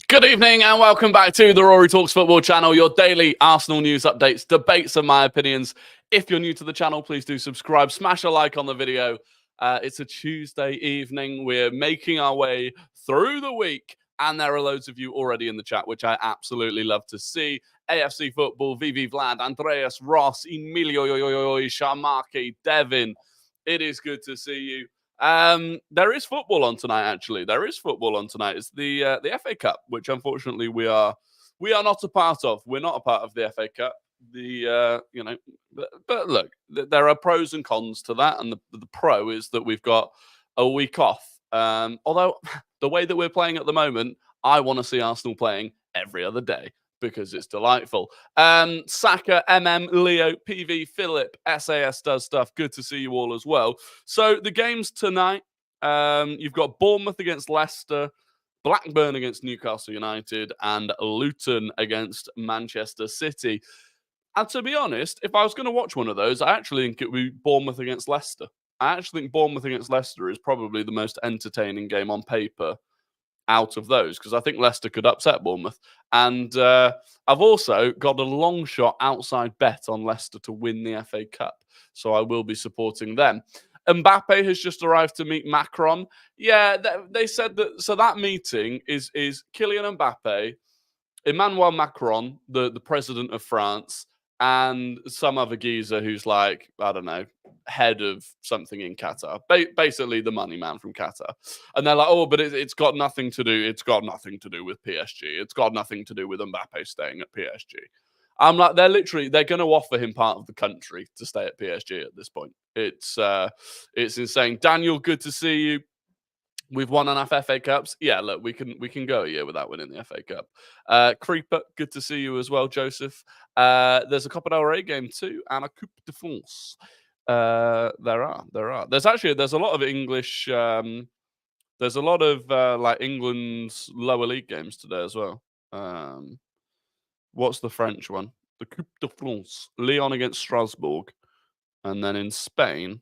Good evening and welcome back to the Rory Talks Football channel, your daily Arsenal news updates, debates and my opinions. If you're new to the channel, please do subscribe, smash a like on the video. It's a Tuesday evening. We're making our way through the week and there are loads of you already in the chat, which I absolutely love to see. AFC Football, Vivi Vlad, Andreas, Ross, Emilio, Shamaki, Devin. It is good to see you. There is football on tonight. Actually, there is football on tonight. It's the FA Cup, which unfortunately we are not a part of. We're not a part of the FA Cup. But look, there are pros and cons to that, and the pro is that we've got a week off. Although the way that we're playing at the moment, I want to see Arsenal playing every other day because it's delightful. Saka, Leo, PV, Philip, SAS does stuff. Good to see you all as well. So the games tonight, you've got Bournemouth against Leicester, Blackburn against Newcastle United, and Luton against Manchester City. And to be honest, if I was going to watch one of those, I actually think it would be Bournemouth against Leicester. I actually think Bournemouth against Leicester is probably the most entertaining game on paper out of those, because I think Leicester could upset Bournemouth. And I've also got a long shot outside bet on Leicester to win the FA Cup. So I will be supporting them. Mbappe has just arrived to meet Macron. Yeah, they said that. So that meeting is Kylian Mbappe, Emmanuel Macron, the president of France, and some other geezer who's like, I don't know, head of something in Qatar, basically the money man from Qatar. And they're like, oh, but it's got nothing to do. It's got nothing to do with PSG. It's got nothing to do with Mbappe staying at PSG. I'm like, they're going to offer him part of the country to stay at PSG at this point. It's insane. Daniel, good to see you. We've won enough FA Cups. Yeah, look, we can go a year without winning the FA Cup. Creeper, good to see you as well, Joseph. There's a Copa del Rey game too, and a Coupe de France. There are. There's a lot of English. There's a lot of like England's lower league games today as well. What's the French one? The Coupe de France. Lyon against Strasbourg, and then in Spain,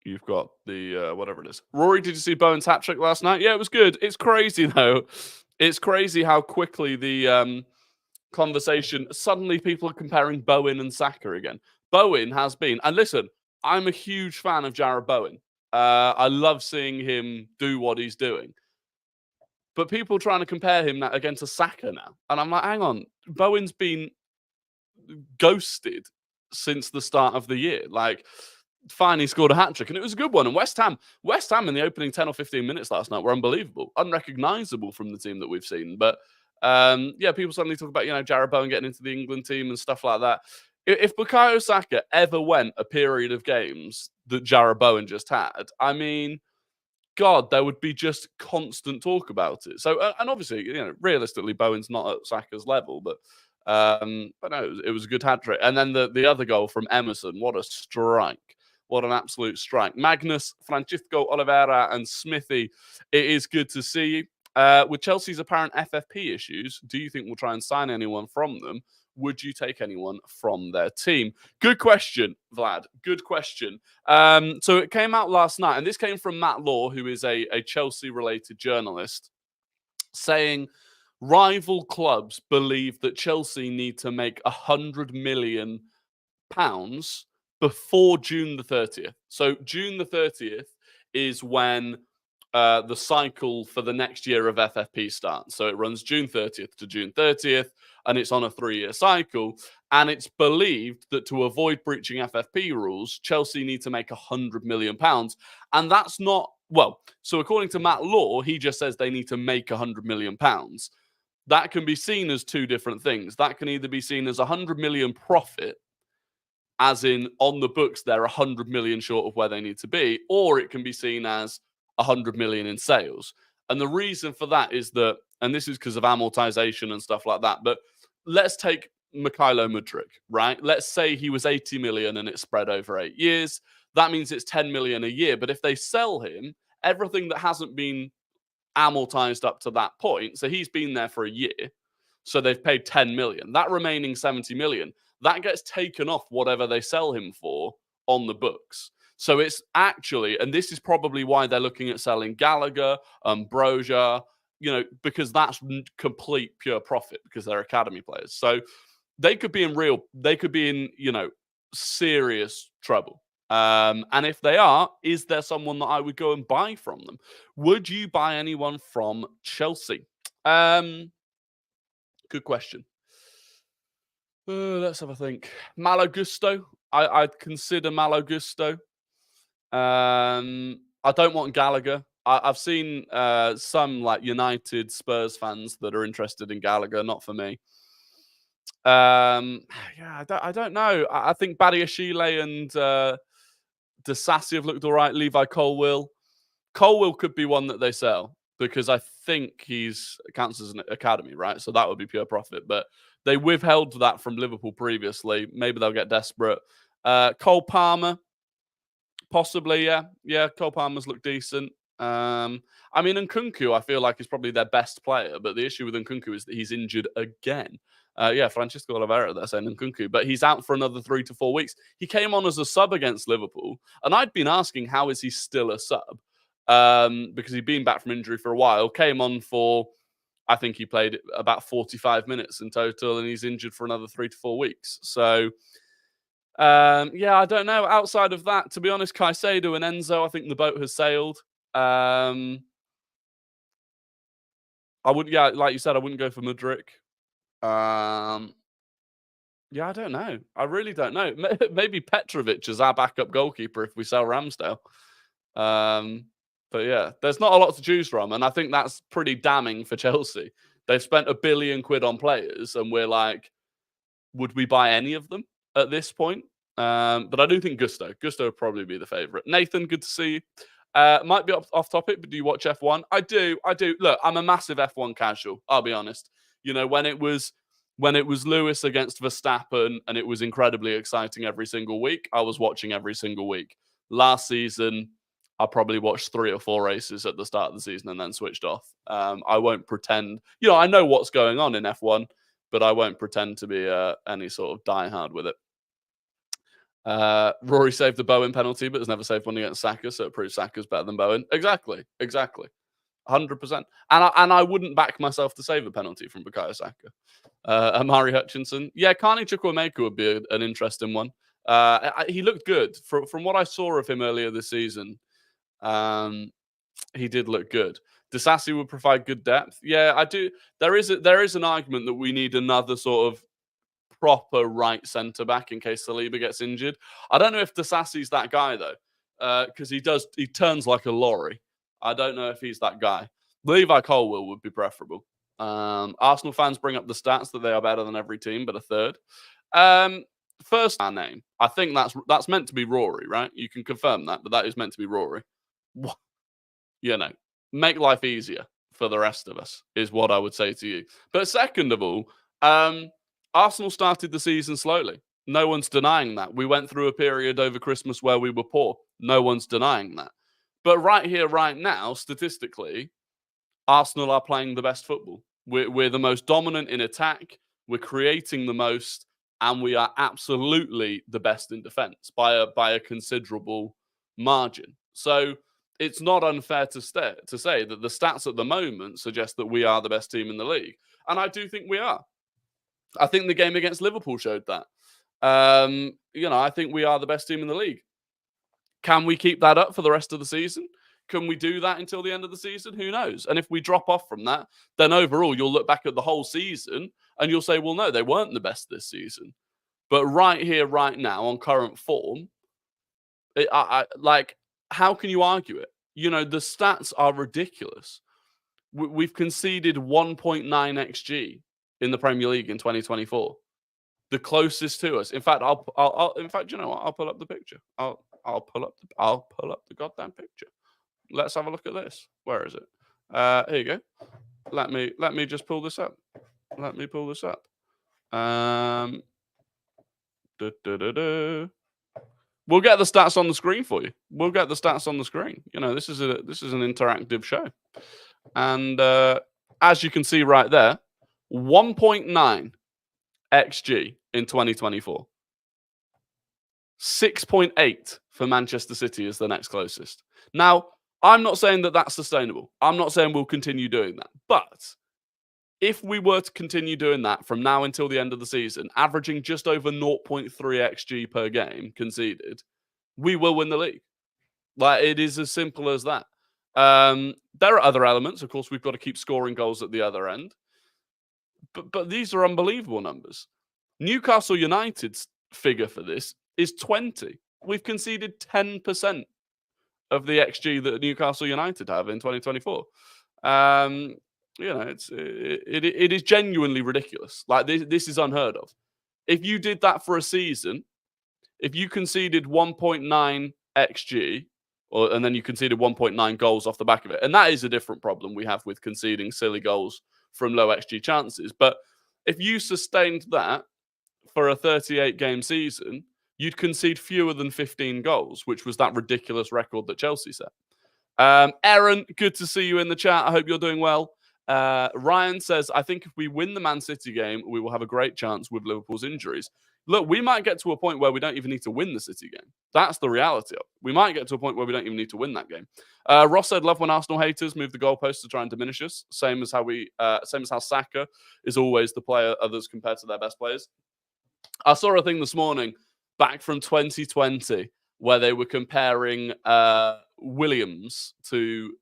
you've got the whatever it is. Rory, did you see Bowen's hat trick last night? Yeah, it was good. It's crazy though. It's crazy how quickly the conversation, suddenly people are comparing Bowen and Saka again. Bowen has been, and listen, I'm a huge fan of Jarrod Bowen. I love seeing him do what he's doing. But people trying to compare him against a Saka now. And I'm like, hang on, Bowen's been ghosted since the start of the year. Like, finally scored a hat-trick, and it was a good one. And West Ham in the opening 10 or 15 minutes last night were unbelievable, unrecognisable from the team that we've seen. But yeah, people suddenly talk about, Jarrod Bowen getting into the England team and stuff like that. If Bukayo Saka ever went a period of games that Jarrod Bowen just had, I mean, God, there would be just constant talk about it. So, and obviously, realistically, Bowen's not at Saka's level, but no, it was a good hat-trick. And then the other goal from Emerson, what a strike. What an absolute strike. Magnus, Francisco Oliveira, and Smithy, it is good to see you. With Chelsea's apparent FFP issues, do you think we'll try and sign anyone from them? Would you take anyone from their team? Good question, Vlad. Good question. So it came out last night, and this came from Matt Law, who is a Chelsea-related journalist, saying rival clubs believe that Chelsea need to make £100 million before June the 30th. So June the 30th is when the cycle for the next year of FFP starts. So it runs June 30th to June 30th, and it's on a 3-year cycle. And it's believed that to avoid breaching FFP rules, Chelsea need to make £100 million. And that's not, well, so according to Matt Law, he just says they need to make £100 million. That can be seen as two different things. That can either be seen as 100 million profit, as in on the books, they're 100 million short of where they need to be, or it can be seen as 100 million in sales. And the reason for that is that, and this is because of amortization and stuff like that, but let's take Mykhailo Mudryk, right? Let's say he was 80 million and it's spread over 8 years. That means it's 10 million a year. But if they sell him, everything that hasn't been amortized up to that point, so he's been there for a year, so they've paid 10 million. That remaining 70 million, that gets taken off whatever they sell him for on the books. So it's actually, and this is probably why they're looking at selling Gallagher, Broja, because that's complete pure profit because they're academy players. So they could be in serious trouble. And if they are, is there someone that I would go and buy from them? Would you buy anyone from Chelsea? Good question. Let's have a think. Malo Gusto. I'd consider Malo Gusto. I don't want Gallagher. I've seen some like United Spurs fans that are interested in Gallagher. Not for me. I don't know. I think Badiashile and Disasi have looked all right. Levi Colwill. Colwill could be one that they sell because I think he's counts as an academy, right? So that would be pure profit. But they withheld that from Liverpool previously. Maybe they'll get desperate. Cole Palmer, possibly, yeah. Yeah, Cole Palmer's looked decent. I mean, Nkunku, I feel like is probably their best player, but the issue with Nkunku is that he's injured again. Francisco Oliveira, they're saying Nkunku, but he's out for another 3 to 4 weeks. He came on as a sub against Liverpool, and I'd been asking, how is he still a sub? Because he'd been back from injury for a while, came on for, I think he played about 45 minutes in total, and he's injured for another 3 to 4 weeks. So, I don't know. Outside of that, to be honest, Caicedo and Enzo, I think the boat has sailed. I would, like you said, I wouldn't go for Mudryk. I don't know. I really don't know. Maybe Petrovic is our backup goalkeeper if we sell Ramsdale. But yeah, there's not a lot to choose from, and I think that's pretty damning for Chelsea. They've spent £1 billion on players, and we're like, would we buy any of them at this point? But I do think Gusto would probably be the favourite. Nathan, good to see you. Might be off topic, but do you watch F1? I do. Look, I'm a massive F1 casual. I'll be honest. When it was Lewis against Verstappen and it was incredibly exciting every single week, I was watching every single week. Last season, I probably watched 3 or 4 races at the start of the season and then switched off. I won't pretend. I know what's going on in F1, but I won't pretend to be any sort of diehard with it. Rory saved the Bowen penalty, but has never saved one against Saka, so it proves Saka's better than Bowen. Exactly. 100%. And I wouldn't back myself to save a penalty from Bukayo Saka. Amari Hutchinson. Yeah, Carney Chukwuemeka would be an interesting one. He looked good. From what I saw of him earlier this season, he did look good. Disasi would provide good depth. Yeah, I do. There is an argument that we need another sort of proper right centre back in case Saliba gets injured. I don't know if Disasi's that guy though, because he turns like a lorry. I don't know if he's that guy. Levi Colwill would be preferable. Arsenal fans bring up the stats that they are better than every team, but a third. First our name. I think that's meant to be Rory, right? You can confirm that, but that is meant to be Rory. Make life easier for the rest of us is what I would say to you. But second of all, Arsenal started the season slowly. No one's denying that. We went through a period over Christmas where we were poor. No one's denying that. But right here, right now, statistically, Arsenal are playing the best football. We're the most dominant in attack. We're creating the most, and we are absolutely the best in defence by a considerable margin. So it's not unfair to say that the stats at the moment suggest that we are the best team in the league, and I do think we are. I think the game against Liverpool showed that. I think we are the best team in the league. Can we keep that up for the rest of the season? Can we do that until the end of the season? Who knows? And if we drop off from that, then overall you'll look back at the whole season and you'll say, well, no, they weren't the best this season. But right here, right now, on current form, how can you argue it? The stats are ridiculous. We've conceded 1.9 XG in the Premier League in 2024. The closest to us. In fact, I'll you know what? I'll pull up the picture. I'll pull up the goddamn picture. Let's have a look at this. Where is it? Here you go. Let me just pull this up. Let me pull this up. We'll get the stats on the screen for you. We'll get the stats on the screen. This is an interactive show. And as you can see right there, 1.9 XG in 2024. 6.8 for Manchester City is the next closest. Now, I'm not saying that that's sustainable. I'm not saying we'll continue doing that. But if we were to continue doing that from now until the end of the season, averaging just over 0.3 XG per game conceded, we will win the league. Like, it is as simple as that. There are other elements. Of course, we've got to keep scoring goals at the other end. But these are unbelievable numbers. Newcastle United's figure for this is 20. We've conceded 10% of the XG that Newcastle United have in 2024. It is genuinely ridiculous. Like, this is unheard of. If you did that for a season, if you conceded 1.9 XG, and then you conceded 1.9 goals off the back of it, and that is a different problem we have with conceding silly goals from low XG chances. But if you sustained that for a 38-game season, you'd concede fewer than 15 goals, which was that ridiculous record that Chelsea set. Aaron, good to see you in the chat. I hope you're doing well. Ryan says, I think if we win the Man City game, we will have a great chance with Liverpool's injuries. Look, we might get to a point where we don't even need to win the City game. That's the reality of it. We might get to a point where we don't even need to win that game. Ross said, love when Arsenal haters move the goalposts to try and diminish us. Same as how Saka is always the player others compared to their best players. I saw a thing this morning back from 2020 where they were comparing Williams to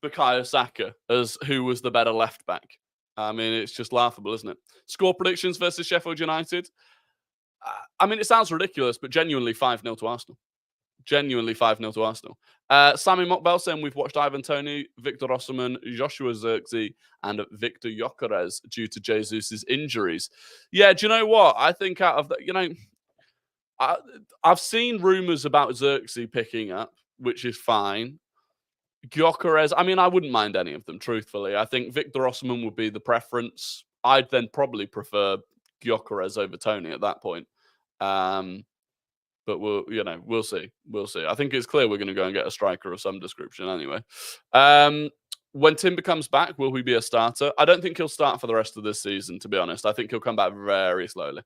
Bukayo Saka as who was the better left back. I mean, it's just laughable, isn't it? Score predictions versus Sheffield United. I mean, it sounds ridiculous, but genuinely 5-0 to Arsenal. Genuinely 5-0 to Arsenal. Sammy Mockbell saying we've watched Ivan Toney, Victor Osimhen, Joshua Zirkzee, and Victor Gyökeres due to Jesus' injuries. Yeah, do you know what? I think out of that, I've seen rumours about Zirkzee picking up, which is fine. Gyökeres, I mean, I wouldn't mind any of them, truthfully. I think Victor Osimhen would be the preference. I'd then probably prefer Gyökeres over Toney at that point. But we'll see. We'll see. I think it's clear we're going to go and get a striker of some description anyway. When Timber comes back, will he be a starter? I don't think he'll start for the rest of this season, to be honest. I think he'll come back very slowly.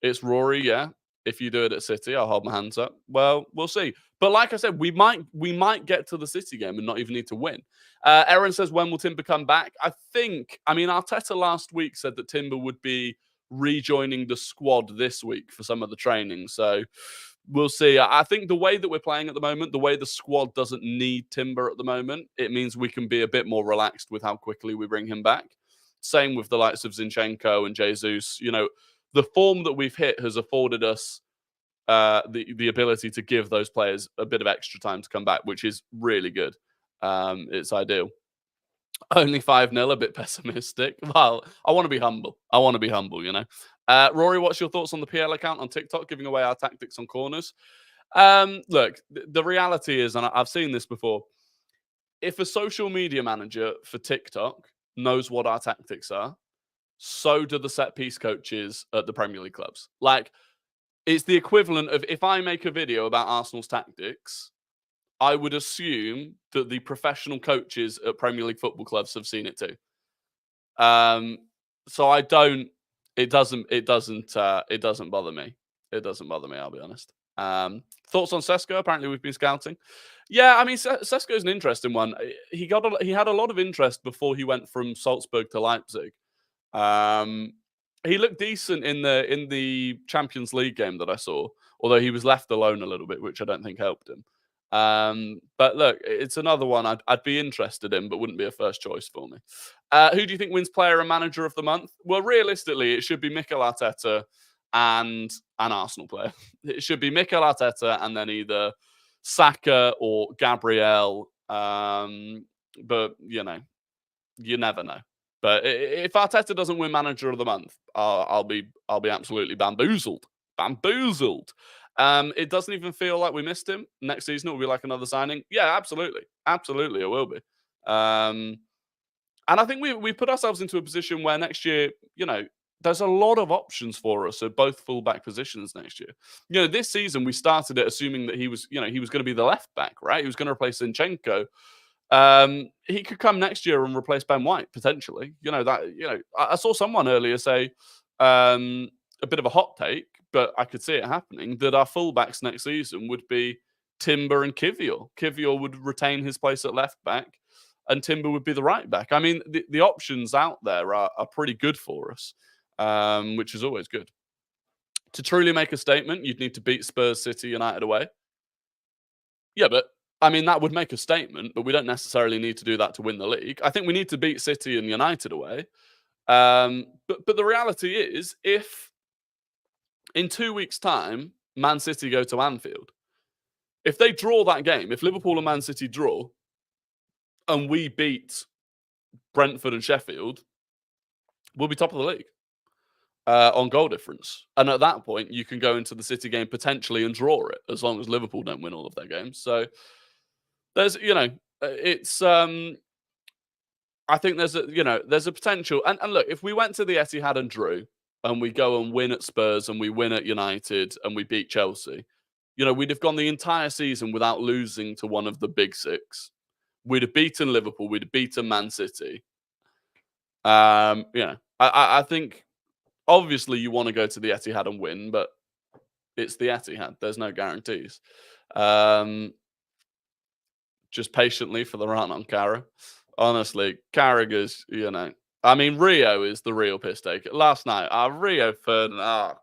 It's Rory, yeah. If you do it at City, I'll hold my hands up. Well, we'll see. But like I said, we might get to the City game and not even need to win. Aaron says, when will Timber come back? Arteta last week said that Timber would be rejoining the squad this week for some of the training. So we'll see. I think the way that we're playing at the moment, the way the squad doesn't need Timber at the moment, it means we can be a bit more relaxed with how quickly we bring him back. Same with the likes of Zinchenko and Jesus. The form that we've hit has afforded us the ability to give those players a bit of extra time to come back, which is really good. It's ideal. Only 5-0, a bit pessimistic. Well, I want to be humble. Rory, what's your thoughts on the PL account on TikTok giving away our tactics on corners? Look, the reality is, and I've seen this before, if a social media manager for TikTok knows what our tactics are, so do the set piece coaches at the Premier League clubs. Like, it's the equivalent of if I make a video about Arsenal's tactics, I would assume that the professional coaches at Premier League football clubs have seen it too. So I don't. It doesn't bother me. It doesn't bother me. I'll be honest. Thoughts on Sesko? Apparently, we've been scouting. Yeah, I mean, Sesko is an interesting one. He had a lot of interest before he went from Salzburg to Leipzig. He looked decent in the Champions League game that I saw, although he was left alone a little bit, which I don't think helped him. But look, it's another one I'd be interested in, but wouldn't be a first choice for me. Who do you think wins Player and Manager of the Month? Well, realistically, it should be Mikel Arteta and an Arsenal player. It should be Mikel Arteta and then either Saka or Gabriel. But you never know. But if Arteta doesn't win Manager of the Month, I'll be absolutely bamboozled. It doesn't even feel like we missed him. Next season, it will be like another signing. Yeah, absolutely. Absolutely, it will be. And I think we put ourselves into a position where next year, there's a lot of options for us at both fullback positions next year. This season, we started it assuming that he was going to be the left back, right? He was going to replace Zinchenko. He could come next year and replace Ben White, potentially. I saw someone earlier say a bit of a hot take, but I could see it happening, that our fullbacks next season would be Timber and Kivior. Kivior would retain his place at left back, and Timber would be the right back. I mean, the options out there are pretty good for us, which is always good. To truly make a statement, you'd need to beat Spurs, City, United away. Yeah, but I mean, that would make a statement, but we don't necessarily need to do that to win the league. I think we need to beat City and United away. But the reality is, if in 2 weeks' time, Man City go to Anfield, if they draw that game, if Liverpool and Man City draw, and we beat Brentford and Sheffield, we'll be top of the league on goal difference. And at that point, you can go into the City game potentially and draw it, as long as Liverpool don't win all of their games. So there's, it's. I think there's a potential. And look, if we went to the Etihad and drew, and we go and win at Spurs and we win at United and we beat Chelsea, we'd have gone the entire season without losing to one of the big six. We'd have beaten Liverpool. We'd have beaten Man City. I think obviously you want to go to the Etihad and win, but it's the Etihad. There's no guarantees. Just patiently for the run on Carra. Honestly, Carragher's, I mean, Rio is the real piss taker. Last night, Rio Ferdinand,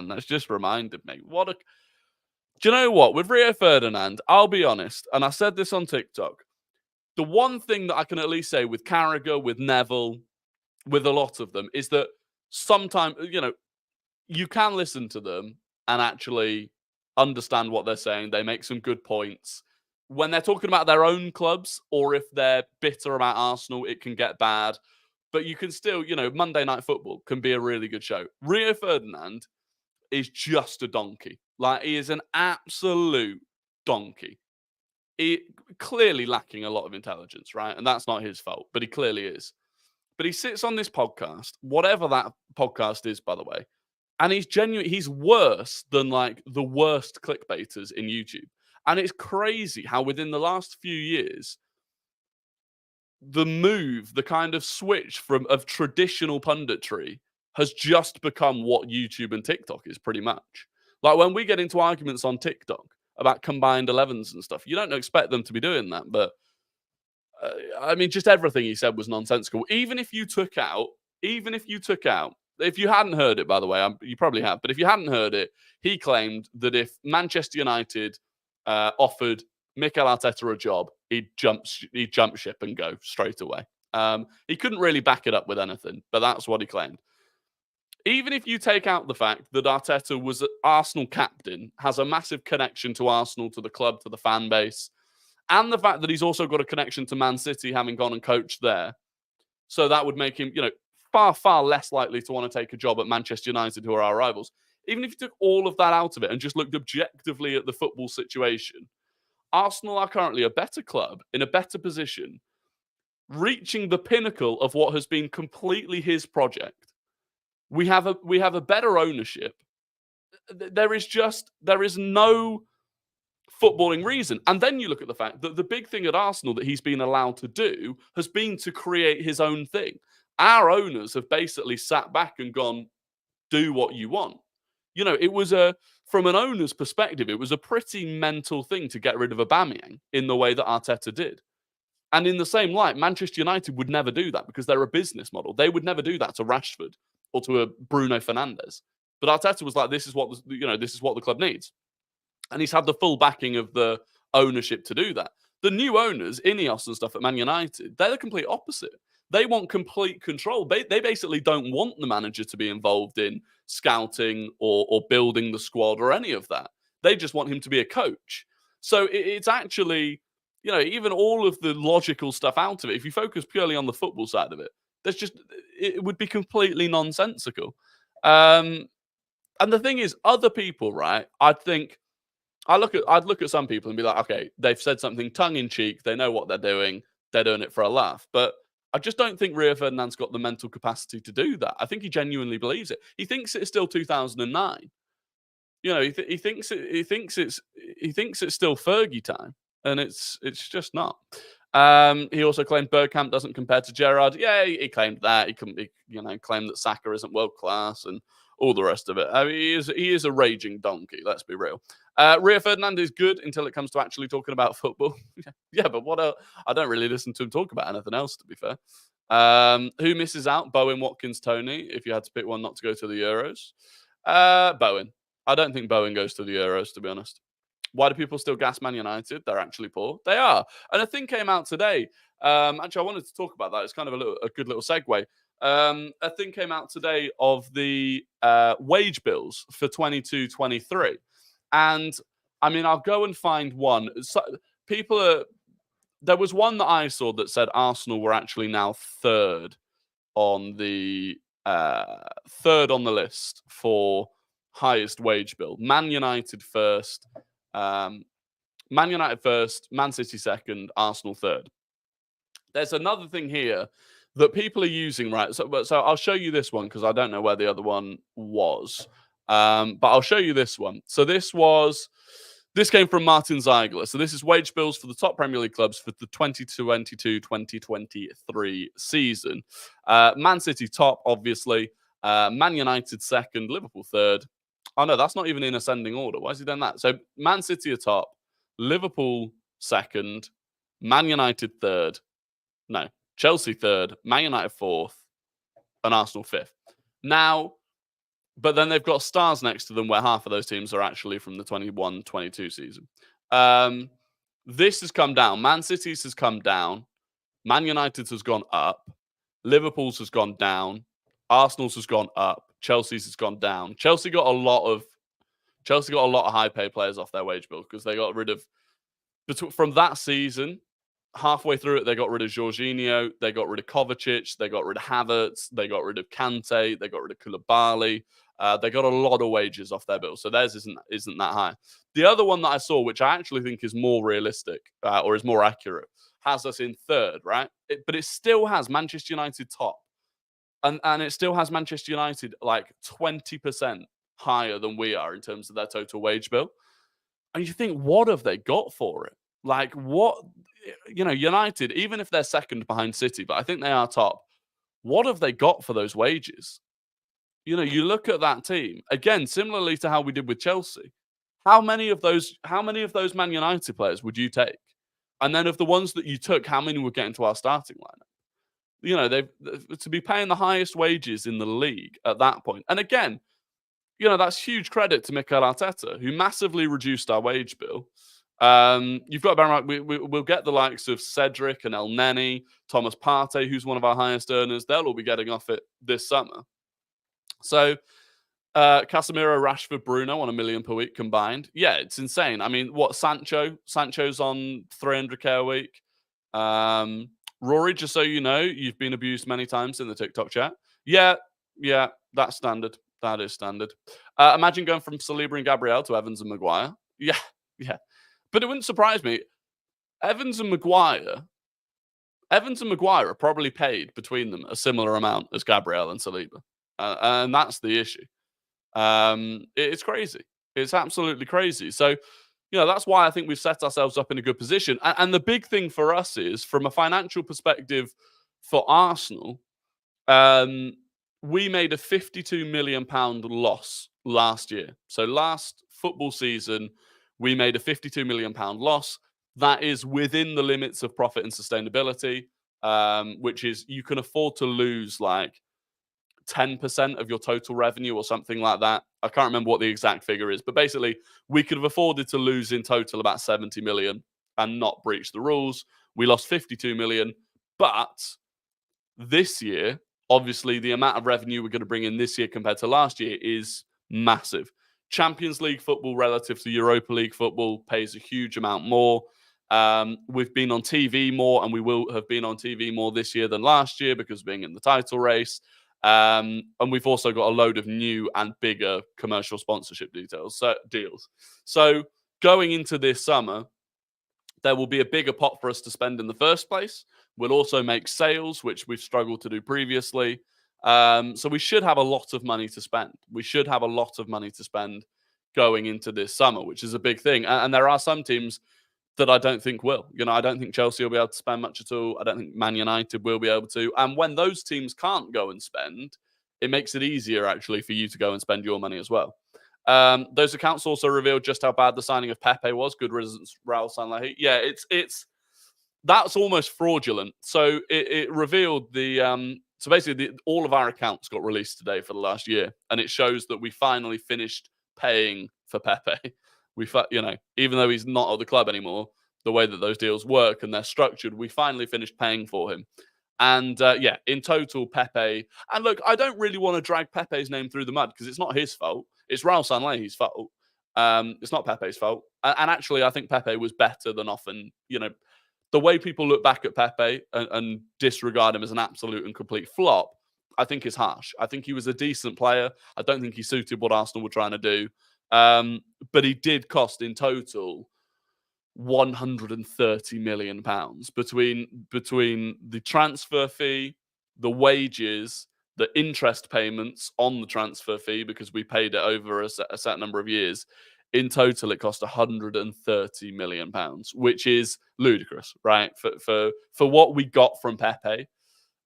that's just reminded me. Do you know what? With Rio Ferdinand, I'll be honest, and I said this on TikTok, the one thing that I can at least say with Carragher, with Neville, with a lot of them, is that sometimes, you can listen to them and actually understand what they're saying. They make some good points. When they're talking about their own clubs, or if they're bitter about Arsenal, it can get bad. But you can still, Monday Night Football can be a really good show. Rio Ferdinand is just a donkey. Like, he is an absolute donkey. He clearly lacking a lot of intelligence, right? And that's not his fault, but he clearly is. But he sits on this podcast, whatever that podcast is, by the way, and he's worse than like the worst clickbaiters in YouTube. And it's crazy how within the last few years, the kind of switch of traditional punditry has just become what YouTube and TikTok is pretty much. Like, when we get into arguments on TikTok about combined 11s and stuff, you don't expect them to be doing that. But I mean, just everything he said was nonsensical. Even if you took out, if you hadn't heard it, by the way, you probably have, but if you hadn't heard it, he claimed that if Manchester United offered Mikel Arteta a job, he'd jump ship and go straight away. He couldn't really back it up with anything, but that's what he claimed. Even if you take out the fact that Arteta was an Arsenal captain, has a massive connection to Arsenal, to the club, to the fan base, and the fact that he's also got a connection to Man City, having gone and coached there, so that would make him, far, far less likely to want to take a job at Manchester United, who are our rivals. Even if you took all of that out of it and just looked objectively at the football situation, Arsenal are currently a better club, in a better position, reaching the pinnacle of what has been completely his project. We have a better ownership. There is no footballing reason. And then you look at the fact that the big thing at Arsenal that he's been allowed to do has been to create his own thing. Our owners have basically sat back and gone, do what you want. It was from an owner's perspective, it was a pretty mental thing to get rid of Aubameyang in the way that Arteta did. And in the same light, Manchester United would never do that because they're a business model. They would never do that to Rashford or to a Bruno Fernandes. But Arteta was like, this is what the club needs. And he's had the full backing of the ownership to do that. The new owners, Ineos and stuff at Man United, they're the complete opposite. They want complete control. They basically don't want the manager to be involved in scouting or building the squad or any of that. They just want him to be a coach. So it's actually, even all of the logical stuff out of it, if you focus purely on the football side of it, it would be completely nonsensical. And the thing is, other people, right? I'd look at some people and be like, okay, they've said something tongue in cheek. They know what they're doing. They're doing it for a laugh. But I just don't think Rio Ferdinand's got the mental capacity to do that. I think he genuinely believes it. He thinks it's still 2009. He thinks it's still Fergie time, and it's just not. He also claimed Bergkamp doesn't compare to Gerrard. Yeah, he claimed that. He claimed that Saka isn't world class and all the rest of it. I mean, he is a raging donkey. Let's be real. Rio Ferdinand is good until it comes to actually talking about football. Yeah, but what else? I don't really listen to him talk about anything else, to be fair. Who misses out? Bowen, Watkins, Tony. If you had to pick one not to go to the Euros, Bowen. I don't think Bowen goes to the Euros, to be honest. Why do people still gas Man United? They're actually poor. They are. And a thing came out today. Actually, I wanted to talk about that. It's kind of a good little segue. A thing came out today of the wage bills for 22-23. And I mean, I'll go and find one. So, there was one that I saw that said Arsenal were actually now third on the list for highest wage bill. Man United first. Man United first, Man City second, Arsenal third. There's another thing here that people are using, right? So I'll show you this one because I don't know where the other one was. But I'll show you this one. So this came from Martin Ziegler. So this is wage bills for the top Premier League clubs for the 2022-2023 season. Man City top, obviously. Man United second, Liverpool third. Oh, no, that's not even in ascending order. Why has he done that? So Man City are top, Liverpool second, Man United third. No, Chelsea third, Man United fourth, and Arsenal fifth. Now, but then they've got stars next to them where half of those teams are actually from the 21-22 season. This has come down. Man City's has come down. Man United's has gone up. Liverpool's has gone down. Arsenal's has gone up. Chelsea's has gone down. Chelsea got a lot of high pay players off their wage bill because they got rid of from that season. Halfway through it, they got rid of Jorginho, they got rid of Kovacic, they got rid of Havertz, they got rid of Kante, they got rid of Koulibaly. They got a lot of wages off their bill, so theirs isn't that high. The other one that I saw, which I actually think is more realistic or is more accurate, has us in third, right? But it still has Manchester United top. And it still has Manchester United like 20% higher than we are in terms of their total wage bill. And you think, what have they got for it? Like, what, United, even if they're second behind City, but I think they are top, what have they got for those wages? You look at that team, again, similarly to how we did with Chelsea. How many of those Man United players would you take? And then of the ones that you took, how many would get into our starting lineup? They've to be paying the highest wages in the league at that point. And again, that's huge credit to Mikel Arteta, who massively reduced our wage bill. You've got to bear in mind, we'll get the likes of Cedric and El Neni, Thomas Partey, who's one of our highest earners. They'll all be getting off it this summer. So Casemiro, Rashford, Bruno on $1 million per week combined. Yeah, it's insane. I mean, what Sancho's on 300k a week. Rory, just so you know, you've been abused many times in the TikTok chat. Yeah, that's standard. That is standard. Imagine going from Saliba and Gabriel to Evans and Maguire. Yeah. But it wouldn't surprise me. Evans and Maguire are probably paid between them a similar amount as Gabriel and Saliba. And that's the issue. It's crazy. It's absolutely crazy. So, that's why I think we've set ourselves up in a good position. And the big thing for us is, from a financial perspective for Arsenal, we made a £52 million loss last year. So last football season, we made a £52 million loss. That is within the limits of profit and sustainability, which is you can afford to lose like 10% of your total revenue or something like that. I can't remember what the exact figure is, but basically we could have afforded to lose in total about 70 million and not breach the rules. We lost 52 million, but this year, obviously the amount of revenue we're going to bring in this year compared to last year is massive. Champions League football relative to Europa League football pays a huge amount more. We've been on TV more, and we will have been on TV more this year than last year because of being in the title race. And we've also got a load of new and bigger commercial sponsorship deals. So going into this summer, there will be a bigger pot for us to spend in the first place. We'll also make sales, which we've struggled to do previously. So we should have a lot of money to spend. We should have a lot of money to spend going into this summer, which is a big thing. And there are some teams that I don't think will. I don't think Chelsea will be able to spend much at all. I don't think Man United will be able to. And when those teams can't go and spend, it makes it easier actually for you to go and spend your money as well. Those accounts also revealed just how bad the signing of Pepe was. Good riddance, Raul Sanllehi. Yeah, it's that's almost fraudulent. So it revealed so basically all of our accounts got released today for the last year, and it shows that we finally finished paying for Pepe. Even though he's not at the club anymore, the way that those deals work and they're structured, we finally finished paying for him. And in total, Pepe. And look, I don't really want to drag Pepe's name through the mud because it's not his fault. It's Raul Sanllehi's fault. It's not Pepe's fault. And actually, I think Pepe was better than often. The way people look back at Pepe and disregard him as an absolute and complete flop, I think is harsh. I think he was a decent player. I don't think he suited what Arsenal were trying to do. But he did cost in total £130 million between the transfer fee, the wages, the interest payments on the transfer fee, because we paid it over a set number of years. In total, it cost £130 million, which is ludicrous, right? For what we got from Pepe,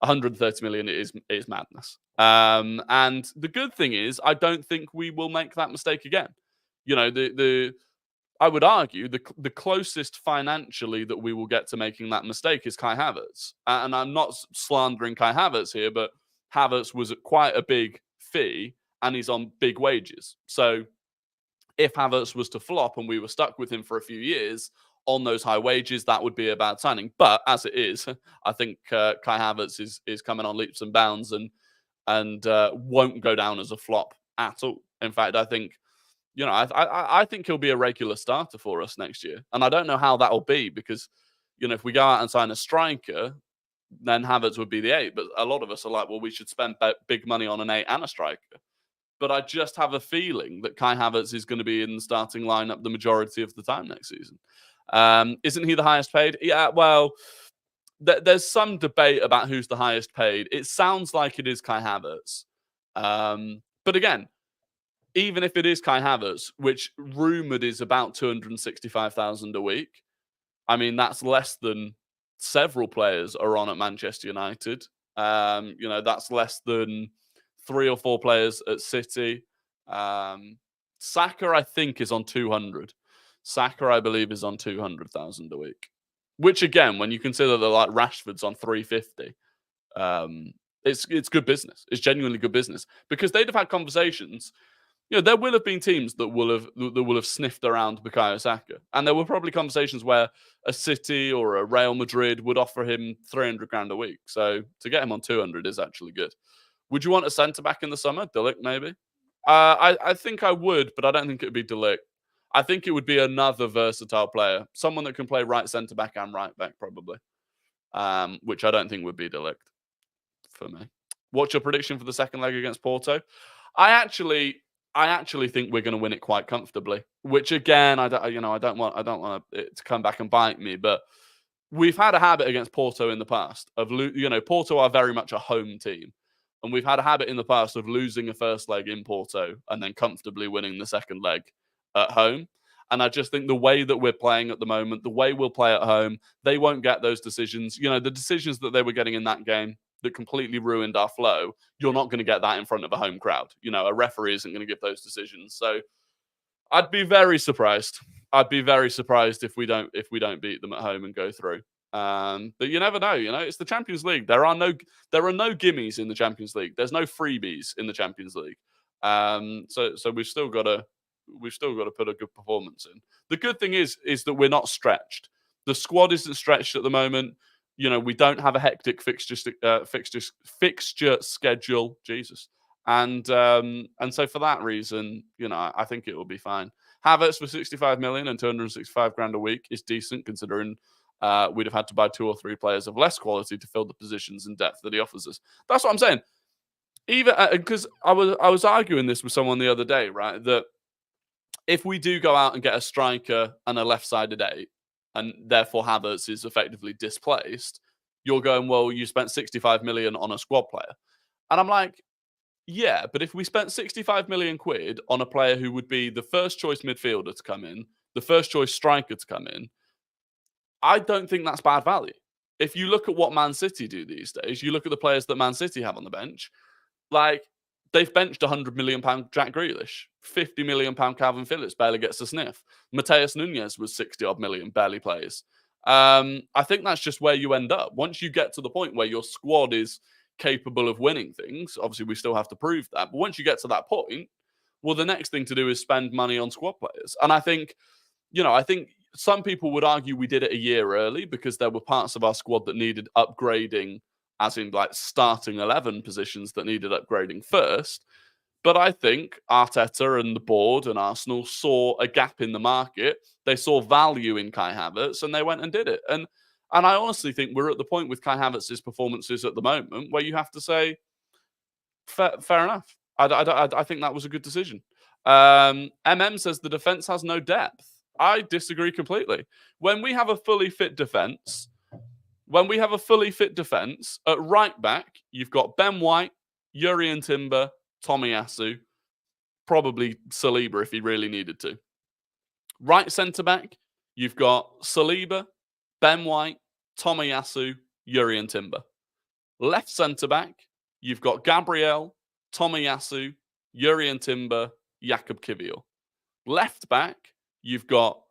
130 million is madness. And the good thing is, I don't think we will make that mistake again. I would argue the closest financially that we will get to making that mistake is Kai Havertz. And I'm not slandering Kai Havertz here, but Havertz was at quite a big fee and he's on big wages. So if Havertz was to flop and we were stuck with him for a few years on those high wages, that would be a bad signing. But as it is, I think Kai Havertz is coming on leaps and bounds and won't go down as a flop at all. In fact, I think I think he'll be a regular starter for us next year. And I don't know how that'll be because, if we go out and sign a striker, then Havertz would be the 8. But a lot of us are like, well, we should spend big money on an 8 and a striker. But I just have a feeling that Kai Havertz is going to be in the starting lineup the majority of the time next season. Isn't he the highest paid? Yeah, well, there's some debate about who's the highest paid. It sounds like it is Kai Havertz. But again, even if it is Kai Havertz, which rumoured is about 265,000 a week, I mean, that's less than several players are on at Manchester United. That's less than 3 or 4 players at City. Saka, I think, is on 200. Saka, I believe, is on 200,000 a week. Which, again, when you consider that like Rashford's on 350, it's good business. It's genuinely good business because they'd have had conversations. There will have been teams that will have sniffed around Bukayo Saka, and there were probably conversations where a City or a Real Madrid would offer him 300 grand a week. So to get him on 200 is actually good. Would you want a centre back in the summer? De Ligt, maybe. I think I would, but I don't think it would be De Ligt. I think it would be another versatile player, someone that can play right centre back and right back, probably. Which I don't think would be De Ligt for me. What's your prediction for the second leg against Porto? I actually think we're going to win it quite comfortably. Which again, I don't want it to come back and bite me, but we've had a habit against Porto in the past of Porto are very much a home team, and we've had a habit in the past of losing a first leg in Porto and then comfortably winning the second leg at home. And I just think the way that we're playing at the moment, the way we'll play at home, they won't get those decisions. The decisions that they were getting in that game that completely ruined our flow, you're not going to get that in front of a home crowd. A referee isn't going to give those decisions. So I'd be very surprised. I'd be very surprised if we don't beat them at home and go through. But you never know. It's the Champions League. There are no gimmies in the Champions League. There's no freebies in the Champions League. So we've still got to put a good performance in. The good thing is that we're not stretched. The squad isn't stretched at the moment. We don't have a hectic fixture schedule. Jesus. And so for that reason, I think it will be fine. Havertz for 65 million and 265 grand a week is decent considering we'd have had to buy 2 or 3 players of less quality to fill the positions and depth that he offers us. That's what I'm saying. Even because I was arguing this with someone the other day, right? That if we do go out and get a striker and a left-sided 8, and therefore Havertz is effectively displaced, you're going, well, you spent 65 million on a squad player. And I'm like, yeah, but if we spent 65 million quid on a player who would be the first choice midfielder to come in, the first choice striker to come in, I don't think that's bad value. If you look at what Man City do these days, you look at the players that Man City have on the bench, like They've benched £100 million Jack Grealish, £50 million Calvin Phillips, barely gets a sniff. Mateus Nunes was 60-odd million, barely plays. I think that's just where you end up. Once you get to the point where your squad is capable of winning things, obviously we still have to prove that, but once you get to that point, well, the next thing to do is spend money on squad players. And I think some people would argue we did it a year early because there were parts of our squad that needed upgrading, as in like starting 11 positions that needed upgrading first. But I think Arteta and the board and Arsenal saw a gap in the market. They saw value in Kai Havertz and they went and did it. And I honestly think we're at the point with Kai Havertz's performances at the moment where you have to say, fair enough. I think that was a good decision. MM says the defense has no depth. I disagree completely. When we have a fully fit defense, at right back, you've got Ben White, Yuri Timber, Tomiyasu, probably Saliba if he really needed to. Right centre back, you've got Saliba, Ben White, Tomiyasu, Yuri Timber. Left centre back, you've got Gabriel, Tomiyasu, Yuri Timber, Jakub Kiwior. Left back, you've got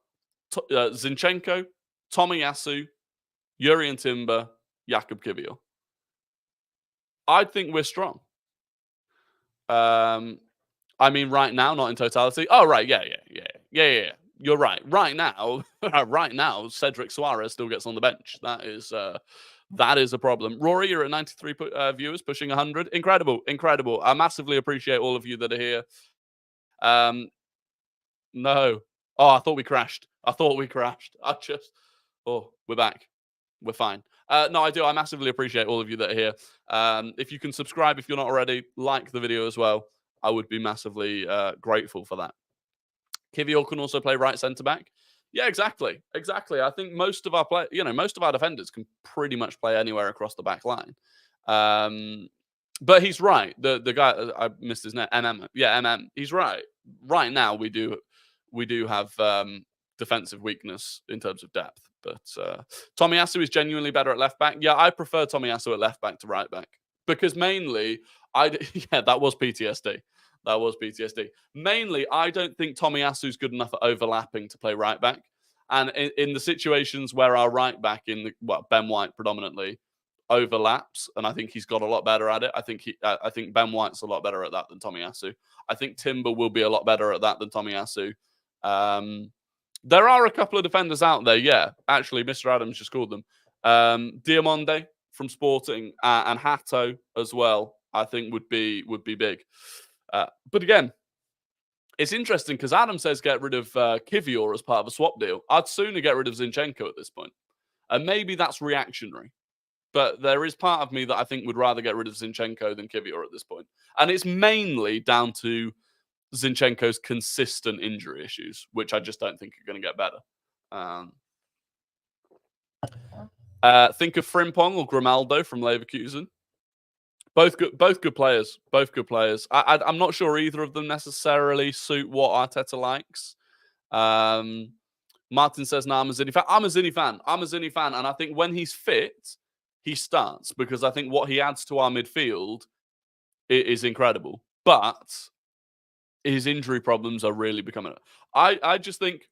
Zinchenko, Tomiyasu, Yuri Timber, Jakub Kiwior. I think we're strong. I mean, right now, not in totality. Oh, right, yeah. You're right. Right now, Cedric Suarez still gets on the bench. That is a problem. Rory, you're at 93 viewers, pushing 100. Incredible. I massively appreciate all of you that are here. No. Oh, I thought we crashed. We're back. We're fine. No, I do. I massively appreciate all of you that are here. If you can subscribe if you're not already, like the video as well. I would be massively grateful for that. Kiwior can also play right centre back. Yeah, exactly. I think most of our defenders can pretty much play anywhere across the back line. But he's right. The guy, I missed his name. MM. Yeah, MM. He's right. Right now we do have defensive weakness in terms of depth. But Tomiyasu is genuinely better at left back. Yeah, I prefer Tomiyasu at left back to right back because mainly that was PTSD. Mainly, I don't think Tomiyasu's good enough at overlapping to play right back. And in the situations where our right back Ben White predominantly overlaps, and I think he's got a lot better at it. I think Ben White's a lot better at that than Tomiyasu. I think Timber will be a lot better at that than Tomiyasu. There are a couple of defenders out there. Yeah, actually, Mr. Adams just called them. Diamonde from Sporting and Hato as well. I think would be big. But again, it's interesting because Adam says get rid of Kiwior as part of a swap deal. I'd sooner get rid of Zinchenko at this point. And maybe that's reactionary. But there is part of me that I think would rather get rid of Zinchenko than Kiwior at this point. And it's mainly down to Zinchenko's consistent injury issues, which I just don't think are going to get better. Think of Frimpong or Grimaldo from Leverkusen. Both good players. I'm not sure either of them necessarily suit what Arteta likes. Martin says, "No, I'm a Zinni fan." I'm a Zinni fan, and I think when he's fit, he starts because I think what he adds to our midfield is incredible. But his injury problems are really becoming. I just think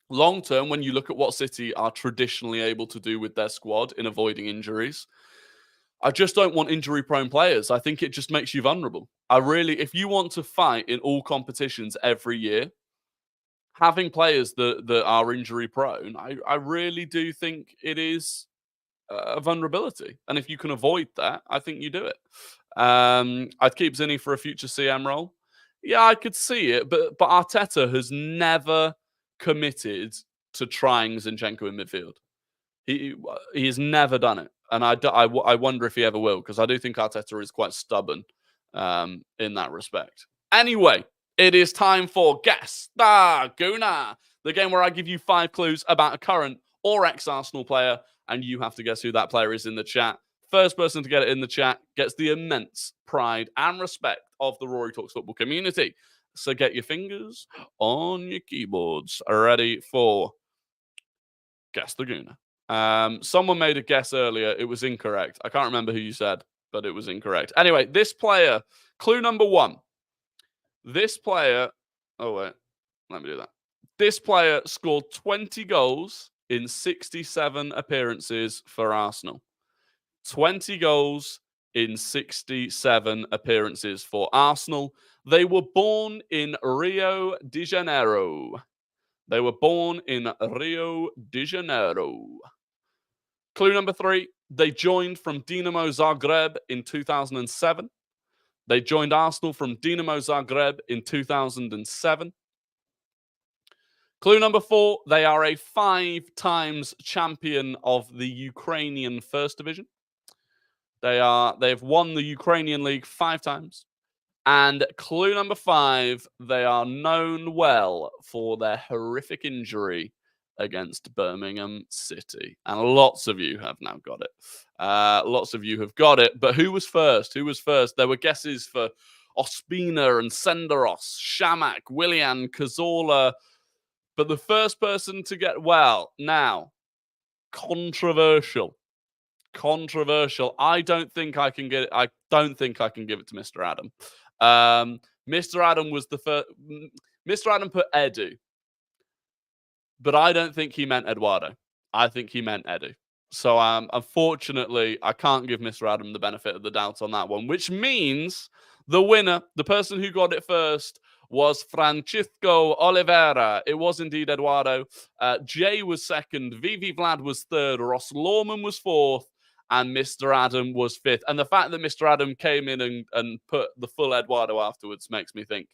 long term, when you look at what City are traditionally able to do with their squad in avoiding injuries, I just don't want injury-prone players. I think it just makes you vulnerable. If you want to fight in all competitions every year, having players that are injury-prone, I really do think it is a vulnerability. And if you can avoid that, I think you do it. I'd keep Zinni for a future CM role. Yeah, I could see it, but Arteta has never committed to trying Zinchenko in midfield. He has never done it. And I wonder if he ever will, because I do think Arteta is quite stubborn in that respect. Anyway, it is time for Guess the Gooner, the game where I give you 5 clues about a current or ex-Arsenal player, and you have to guess who that player is in the chat. First person to get it in the chat gets the immense pride and respect of the Rory Talks Football community. So get your fingers on your keyboards ready for Guess the Gooner. Someone made a guess earlier. It was incorrect. I can't remember who you said, but it was incorrect. Anyway, this player Clue number 1. This player... Oh, wait. Let me do that. This player scored 20 goals in 67 appearances for Arsenal. 20 goals in 67 appearances for Arsenal. They were born in Rio de Janeiro. They were born in Rio de Janeiro. Clue number 3. They joined from Dinamo Zagreb in 2007. They joined Arsenal from Dinamo Zagreb in 2007. Clue number 4. They are a 5 times champion of the Ukrainian First Division. They've won the Ukrainian League 5 times. And clue number 5, they are known well for their horrific injury against Birmingham City. And lots of you have now got it. Lots of you have got it. But who was first? There were guesses for Ospina and Senderos, Shamak, Willian, Cazorla. But the first person to get... Well, now, controversial. I don't think I can get it. I don't think I can give it to Mr. Adam. Mr. Adam was the first. Mr. Adam put Edu, but I don't think he meant Eduardo. I think he meant Edu. So unfortunately, I can't give Mr. Adam the benefit of the doubt on that one, which means the winner, the person who got it first, was Francisco Oliveira. It was indeed Eduardo. Jay was second. Vivi Vlad was third. Ross Lawman was fourth. And Mr. Adam was 5th. And the fact that Mr. Adam came in and put the full Eduardo afterwards makes me think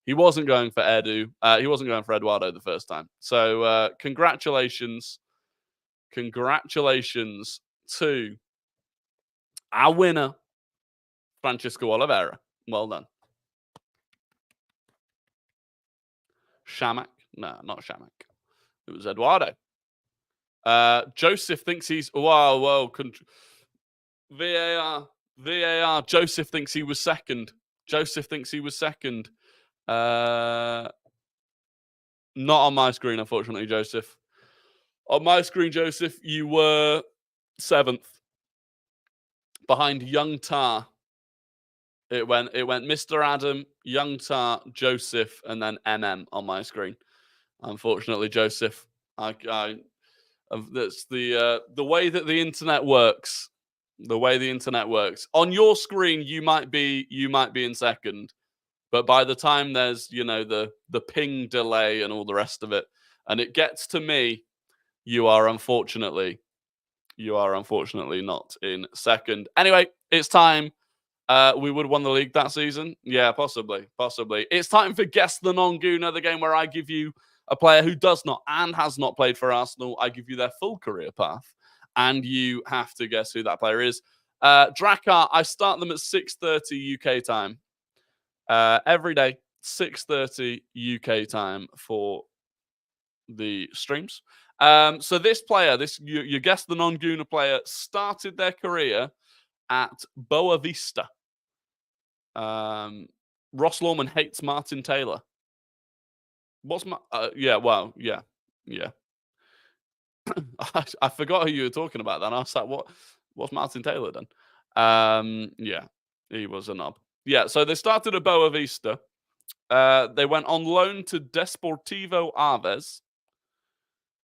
he wasn't going for Edu. He wasn't going for Eduardo the first time. So congratulations. Congratulations to our winner, Francisco Oliveira. Well done. Shamak? No, not Shamak. It was Eduardo. Joseph thinks he's... Whoa. VAR. Joseph thinks he was second. Not on my screen, unfortunately, Joseph. On my screen, Joseph, you were 7th. Behind Young Tar. It went Mr. Adam, Young Tar, Joseph, and then MM on my screen. Unfortunately, Joseph, that's the way that the internet works. The way the internet works. On your screen, you might be in second, but by the time there's the ping delay and all the rest of it, and it gets to me, you are unfortunately not in second. Anyway, it's time. We would have won the league that season. Yeah, possibly. It's time for Guess the Non-Gooner, the game where I give you a player who does not and has not played for Arsenal. I give you their full career path, and you have to guess who that player is. Drakkar, I start them at 6:30 UK time. Every day, 6:30 UK time for the streams. So this player, you guessed the Non-Gooner player, started their career at Boa Vista. Ross Lawman hates Martin Taylor. What's my... yeah. I forgot who you were talking about then. I was like, what's Martin Taylor done? Yeah, he was a knob. Yeah, so they started at Boa Vista. They went on loan to Desportivo Aves.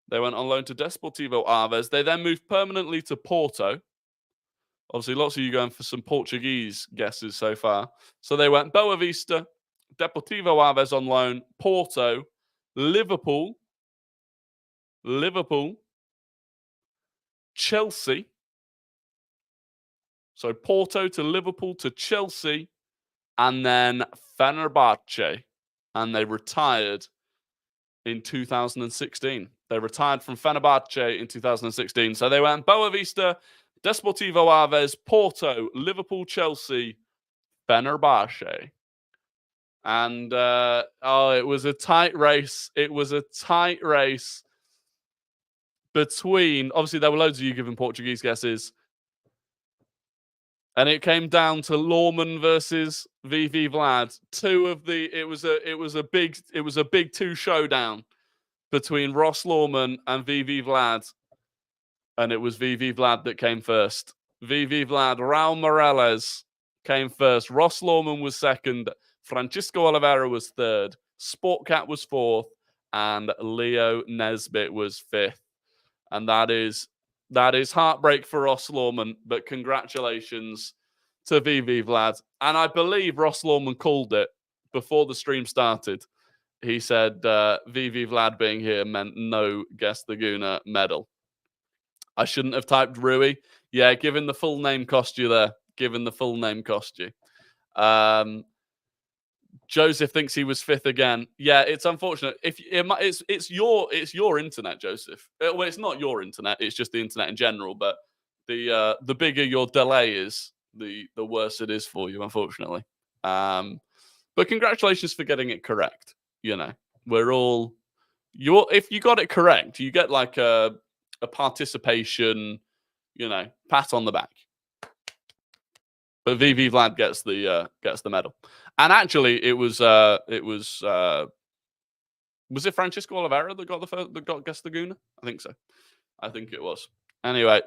They then moved permanently to Porto. Obviously, lots of you going for some Portuguese guesses so far. So they went Boa Vista, Deportivo Aves on loan, Porto, Liverpool, Chelsea. So Porto to Liverpool to Chelsea, and then Fenerbahce. And they retired in 2016. They retired from Fenerbahce in 2016. So they went Boa Vista, Desportivo Aves, Porto, Liverpool, Chelsea, Fenerbahce. And, it was a tight race. Between, obviously, there were loads of you giving Portuguese guesses. And it came down to Lawman versus VV Vlad. It was a big 2 showdown between Ross Lawman and VV Vlad. And it was VV Vlad that came first. VV Vlad, Raul Morales came first. Ross Lawman was second. Francisco Oliveira was third. Sportcat was fourth. And Leo Nesbitt was fifth. And that is heartbreak for Ross Lawman. But congratulations to VV Vlad. And I believe Ross Lawman called it before the stream started. He said VV Vlad being here meant no Guess the Gooner medal. I shouldn't have typed Rui. Yeah, given the full name cost you there. Given the full name cost you. Joseph thinks he was fifth again. Yeah, it's unfortunate. If it's your internet, Joseph. Well, it's not your internet. It's just the internet in general. But the bigger your delay is, the worse it is for you, unfortunately. But congratulations for getting it correct. You know, if you got it correct, you get like a participation, pat on the back. But VV Vlad gets the medal. And actually, it was it Francisco Oliveira that got Guess the Gooner? I think so. I think it was. Anyway,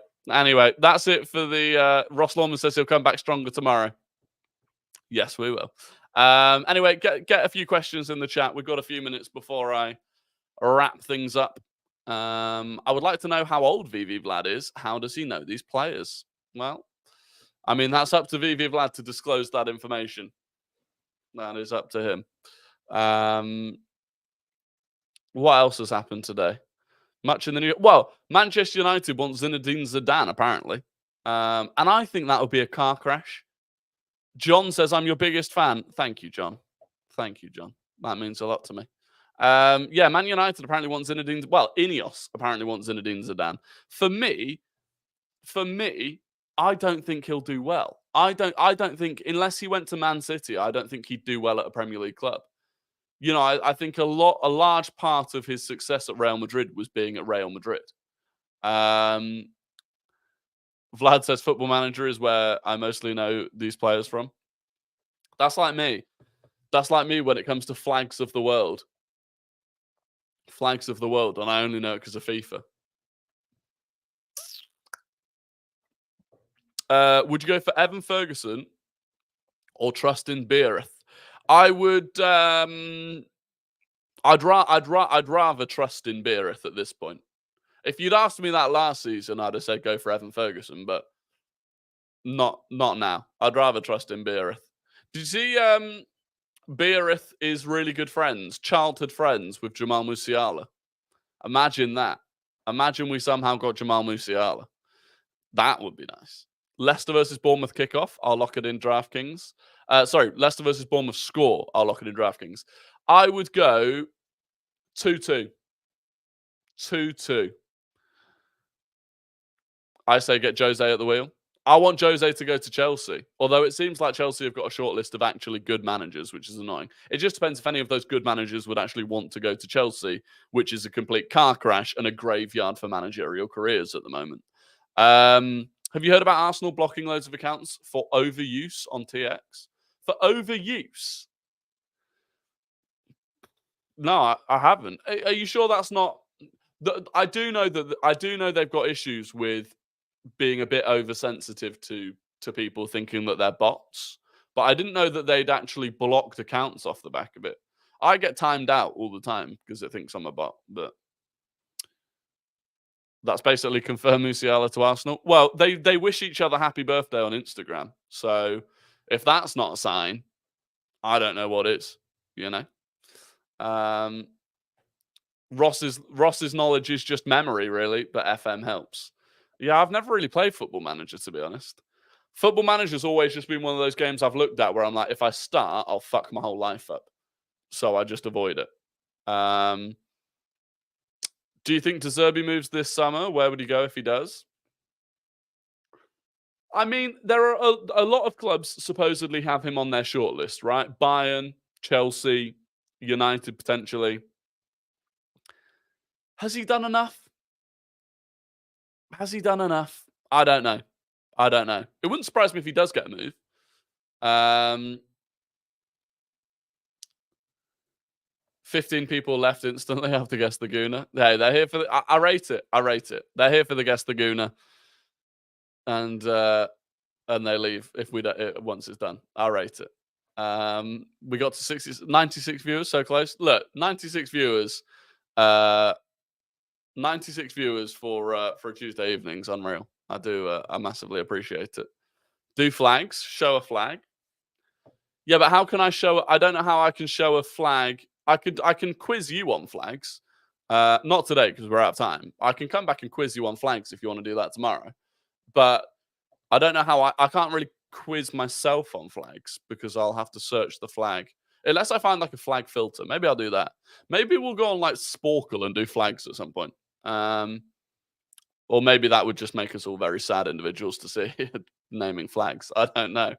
that's it for the Ross Lawman says he'll come back stronger tomorrow. Yes, we will. Anyway, get a few questions in the chat. We've got a few minutes before I wrap things up. I would like to know how old VV Vlad is. How does he know these players? Well, I mean, that's up to VV Vlad to disclose that information. That is up to him. What else has happened today? Much in the news. Well, Manchester United want Zinedine Zidane, apparently. And I think that would be a car crash. John says, I'm your biggest fan. Thank you, John. Thank you, John. That means a lot to me. Yeah, Man United apparently want Zinedine. Well, Ineos apparently want Zinedine Zidane. For me, I don't think he'll do well. I don't think, unless he went to Man City, I don't think he'd do well at a Premier League club. I think a large part of his success at Real Madrid was being at Real Madrid. Vlad says Football Manager is where I mostly know these players from. That's like me. That's like me when it comes to flags of the world. Flags of the world, and I only know it because of FIFA. Would you go for Evan Ferguson or Trustin Beereth? I would. I'd rather Trustin Beereth at this point. If you'd asked me that last season, I'd have said go for Evan Ferguson, but not now. I'd rather Trustin Beereth. Did you see? Beereth is really good friends, childhood friends with Jamal Musiala. Imagine that. Imagine we somehow got Jamal Musiala. That would be nice. Leicester versus Bournemouth kickoff. I'll lock it in DraftKings. Leicester versus Bournemouth score. I'll lock it in DraftKings. I would go 2-2. 2-2. I say get Jose at the wheel. I want Jose to go to Chelsea. Although it seems like Chelsea have got a short list of actually good managers, which is annoying. It just depends if any of those good managers would actually want to go to Chelsea, which is a complete car crash and a graveyard for managerial careers at the moment. Have you heard about Arsenal blocking loads of accounts for overuse on TX? For overuse? No, I haven't. Are you sure that's not? I do know they've got issues with being a bit oversensitive to people thinking that they're bots, but I didn't know that they'd actually blocked accounts off the back of it. I get timed out all the time because it thinks I'm a bot, but that's basically confirmed Musiala to Arsenal. Well, they wish each other happy birthday on Instagram. So if that's not a sign, I don't know what is, Ross's knowledge is just memory, really, but FM helps. Yeah, I've never really played Football Manager, to be honest. Football Manager's always just been one of those games I've looked at where I'm like, if I start, I'll fuck my whole life up. So I just avoid it. Do you think De Zerbi moves this summer? Where would he go if he does? I mean, there are a lot of clubs supposedly have him on their shortlist, right? Bayern, Chelsea, United potentially. Has he done enough? Has he done enough? I don't know. It wouldn't surprise me if he does get a move. 15 people left instantly after Guess the Gooner. Hey, they're here for I rate it. They're here for the Guess the Gooner. And and they leave if we don't once it's done. I'll rate it. We got to 96 viewers, so close. Look, 96 viewers. 96 viewers for a Tuesday evening's unreal. I massively appreciate it. Do flags, show a flag. Yeah, but how can I show? I don't know how I can show a flag. I can quiz you on flags. Not today because we're out of time. I can come back and quiz you on flags if you want to do that tomorrow. But I don't know how I can't really quiz myself on flags because I'll have to search the flag. Unless I find like a flag filter. Maybe I'll do that. Maybe we'll go on like Sporkle and do flags at some point. Or maybe that would just make us all very sad individuals to see naming flags. I don't know.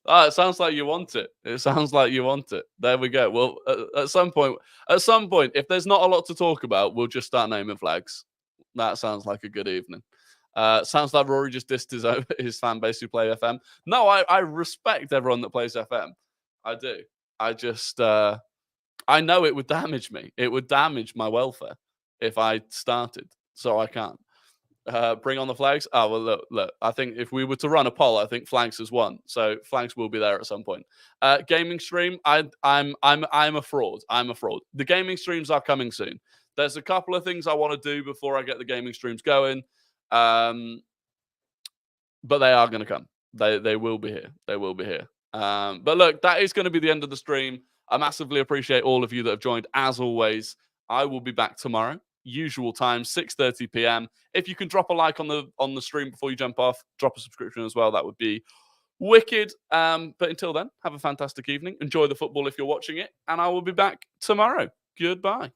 It sounds like you want it. It sounds like you want it. There we go. Well, at some point, if there's not a lot to talk about, we'll just start naming flags. That sounds like a good evening. Sounds like Rory just dissed his fan base who play FM. No, I respect everyone that plays FM. I do. I just, I know it would damage me. It would damage my welfare if I started. So I can't. Bring on the flags. Oh well, look. I think if we were to run a poll, I think flags has won. So flags will be there at some point. Gaming stream. I'm a fraud. I'm a fraud. The gaming streams are coming soon. There's a couple of things I want to do before I get the gaming streams going. But they are going to come. They will be here. They will be here. But look, that is going to be the end of the stream. I massively appreciate all of you that have joined. As always, I will be back tomorrow. Usual time, 6:30 p.m. If you can drop a like on the stream before you jump off, drop a subscription as well. That would be wicked. But until then, have a fantastic evening. Enjoy the football if you're watching it, and I will be back tomorrow. Goodbye.